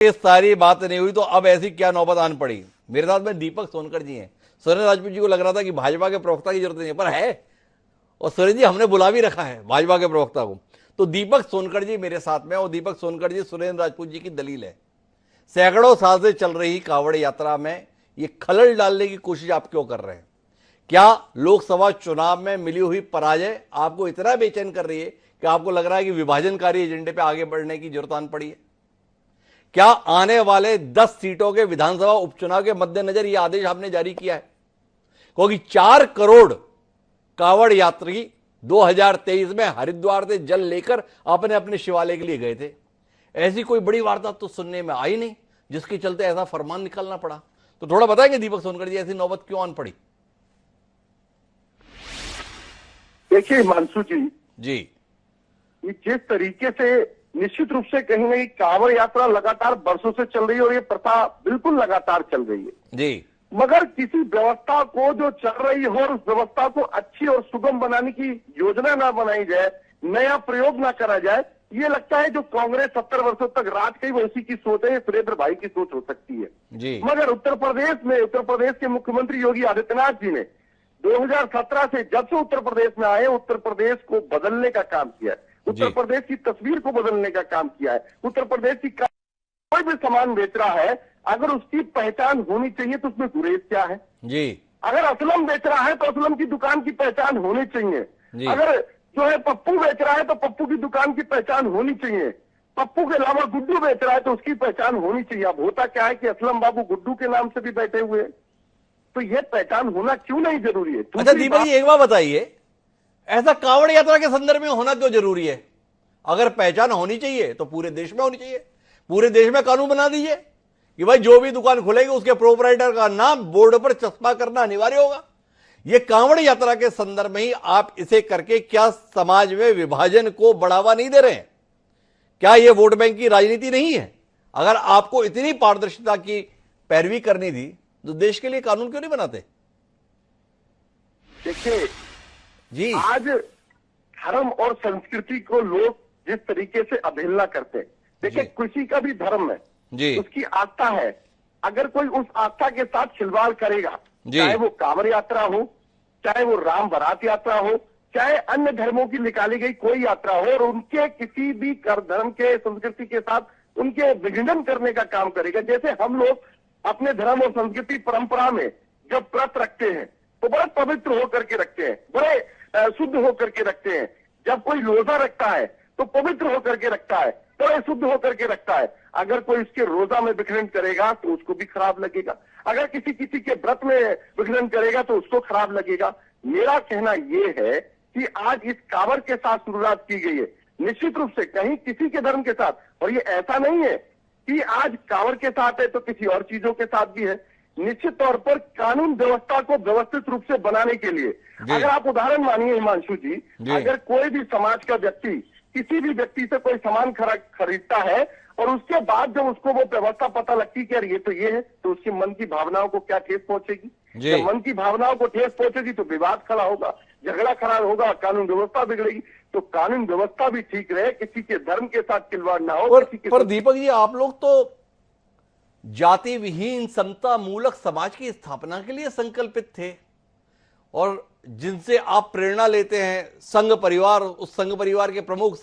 ये सारी बात नहीं हुई तो अब ऐसी क्या नौबत आन पड़ी। मेरे साथ में दीपक सोनकर जी हैं। सुरेंद्र राजपूत जी को लग रहा था कि भाजपा के प्रवक्ता की जरूरत नहीं है, पर है, और सुरेंद्र जी हमने बुला भी रखा है भाजपा के प्रवक्ता को। तो दीपक सोनकर जी मेरे साथ में, और दीपक सोनकर जी सुरेंद्र राजपूत जी की दलील है। सैकड़ों साल से चल रही कांवड़ यात्रा में ये खलल डालने की कोशिश आप क्यों कर रहे हैं? क्या लोकसभा चुनाव में मिली हुई पराजय आपको इतना बेचैन कर रही है कि आपको लग रहा है कि विभाजनकारी एजेंडे पे आगे बढ़ने की जरूरत आन पड़ी है? क्या आने वाले 10 सीटों के विधानसभा उपचुनाव के मद्देनजर यह आदेश आपने जारी किया है? क्योंकि 4 करोड़ कांवड़ यात्री 2023 में हरिद्वार से जल लेकर अपने अपने शिवालय के लिए गए थे। ऐसी कोई बड़ी वारदात तो सुनने में आई नहीं जिसके चलते ऐसा फरमान निकालना पड़ा। तो थोड़ा बताएंगे दीपक सोनकर जी, ऐसी नौबत क्यों आन पड़ी? देखिए हिमांशु जी, जी जिस तरीके से निश्चित रूप से कहीं ना कहीं कांवड़ यात्रा लगातार वर्षों से चल रही है और ये प्रथा बिल्कुल लगातार चल रही है जी, मगर किसी व्यवस्था को जो चल रही हो और उस व्यवस्था को अच्छी और सुगम बनाने की योजना ना बनाई जाए, नया प्रयोग ना करा जाए, ये लगता है जो कांग्रेस 70 वर्षों तक राज की वो उसी की सोच है, सुरेंद्र भाई की सोच हो सकती है जी। मगर उत्तर प्रदेश के मुख्यमंत्री योगी आदित्यनाथ जी ने 2017 से जब से उत्तर प्रदेश में आए उत्तर प्रदेश को बदलने का काम किया है, उत्तर प्रदेश की तस्वीर को बदलने का काम किया है। उत्तर प्रदेश की कोई भी सामान बेच रहा है, अगर उसकी पहचान होनी चाहिए तो उसमें गुरेज क्या है जी। अगर असलम बेच रहा है तो असलम की दुकान की पहचान होनी चाहिए। अगर जो है पप्पू बेच रहा है तो पप्पू की दुकान की पहचान होनी चाहिए। पप्पू के अलावा गुड्डू बेच रहा है तो उसकी पहचान होनी चाहिए। अब होता क्या है कि असलम बाबू गुड्डू के नाम से भी बैठे हुए हैं, तो यह पहचान होना क्यों नहीं जरूरी है? अच्छा दीपक जी, एक बात बताइए, ऐसा कांवड़ यात्रा के संदर्भ में होना क्यों जरूरी है? अगर पहचान होनी चाहिए तो पूरे देश में होनी चाहिए। पूरे देश में कानून बना दीजिए कि भाई जो भी दुकान खुलेगी उसके प्रोपराइटर का नाम बोर्ड पर चस्पा करना अनिवार्य होगा। यह कांवड़ यात्रा के संदर्भ में ही आप इसे करके क्या समाज में विभाजन को बढ़ावा नहीं दे रहे हैं? क्या यह वोट बैंक की राजनीति नहीं है? अगर आपको इतनी पारदर्शिता की पैरवी करनी थी तो देश के लिए कानून क्यों नहीं बनाते? देखिए जी, आज धर्म और संस्कृति को लोग जिस तरीके से अवहेलना करते हैं, देखिए किसी का भी धर्म है जी, उसकी आस्था है, अगर कोई उस आस्था के साथ खिलवाड़ करेगा, चाहे वो कांवड़ यात्रा हो, चाहे वो राम बारात यात्रा हो, चाहे अन्य धर्मों की निकाली गई कोई यात्रा हो, और उनके किसी भी धर्म के संस्कृति के साथ उनके विघटन करने का काम करेगा। जैसे हम लोग अपने धर्म और संस्कृति परंपरा में जब व्रत रखते हैं तो बड़े पवित्र होकर के रखते हैं, बड़े शुद्ध होकर के रखते हैं। जब कोई रोजा रखता है तो पवित्र होकर के रखता है, बड़े शुद्ध होकर के रखता है। अगर कोई इसके रोजा में विघटन करेगा तो उसको भी खराब लगेगा, अगर किसी के व्रत में विघटन करेगा तो उसको खराब लगेगा। मेरा कहना यह है कि आज इस कांवड़ के साथ शुरुआत की गई है, निश्चित रूप से कहीं किसी के धर्म के साथ, और ये ऐसा नहीं है कि आज कांवड़ के साथ है तो किसी और चीजों के साथ भी है। निश्चित तौर पर कानून व्यवस्था को व्यवस्थित रूप से बनाने के लिए, अगर आप उदाहरण मानिए हिमांशु जी, अगर कोई भी समाज का व्यक्ति किसी भी व्यक्ति से कोई सामान खरीदता है और उसके बाद जब उसको वो व्यवस्था पता लगती कि यार ये तो ये है, तो उसके मन की भावनाओं को क्या ठेस पहुंचेगी? जब मन की भावनाओं को ठेस पहुंचेगी तो विवाद खड़ा होगा, झगड़ा खड़ा होगा, कानून व्यवस्था बिगड़ेगी। तो कानून व्यवस्था भी ठीक रहे, किसी के धर्म के साथ खिलवाड़ ना हो। पर दीपक जी, आप लोग तो जाति विहीन समता मूलक समाज की स्थापना के लिए संकल्पित थे, और जिनसे आप प्रेरणा लेते हैं संघ परिवार, उस संघ परिवार के प्रमुख